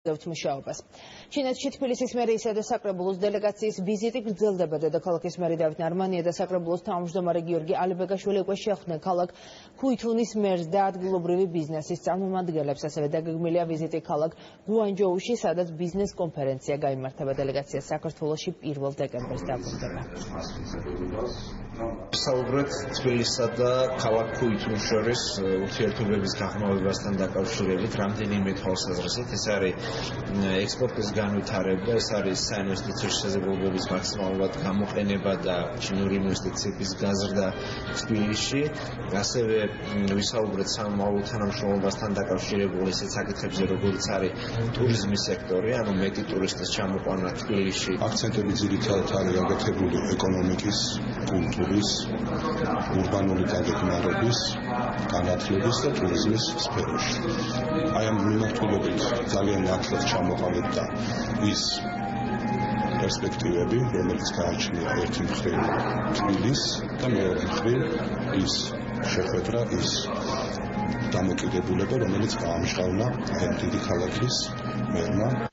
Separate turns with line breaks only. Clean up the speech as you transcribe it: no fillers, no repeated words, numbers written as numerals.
მუშაობას. ჩინეთში თბილისის მერიისა და საკრებულოს დელეგაციის ვიზიტი გრძელდება. დედაქალაქის მერი დავით ნარმანია და საკრებულოს თავმჯდომარე გიორგი ალიბეგაშვილი უკვე შეხვდნენ ქალაქ ქუითუნის მერს და ადგილობრივი ბიზნესის წარმომადგენლებს. ასევე დაგეგმილია ვიზიტი ქალაქ გუანჯოუში, სადაც ბიზნეს კონფერენცია გაიმართება. დელეგაცია საქართველოში 1 დეკემბერს დაბრუნდება.
საუბრეთ თბილისსა და ქალაქ ქუითუნის შორის ურთიერთობების გაღრმავებასთან დაკავშირებით რამდენიმე თვალსაზრისით. ეს არის ექსპორტის განვითარება, ეს არის საინვესტიციო შესაძლებლობების მაქსიმალურად გამოყენება და ჩინური ინვესტიციების გაზრდა თბილისში. ასევე ვისაუბრეთ სამომავლო თანამშრომლობასთან დაკავშირებული ისეთ საკითხებზე, როგორიც არის ტურიზმის სექტორი, ანუ მეტი ტურისტის ჩამოყვანა თბილისში.
აქცენტები ძირითადად არის აგრეთებული ეკონომიკის, კულტურის, ურბანული დაგეგმარების, განათლების და ტურიზმის სფეროში. აი ამ მიმართულებით ძალიან ახლად ჩამოყალიბდა ის პერსპექტივები, რომელიც გააჩნია ერთი მხრივ თბილისს და მეორე მხრივ ის შეხვედრა, ის დამოკიდებულება, რომელიც გაამჟღავნა ამ დიდი ქალაქის მერმა.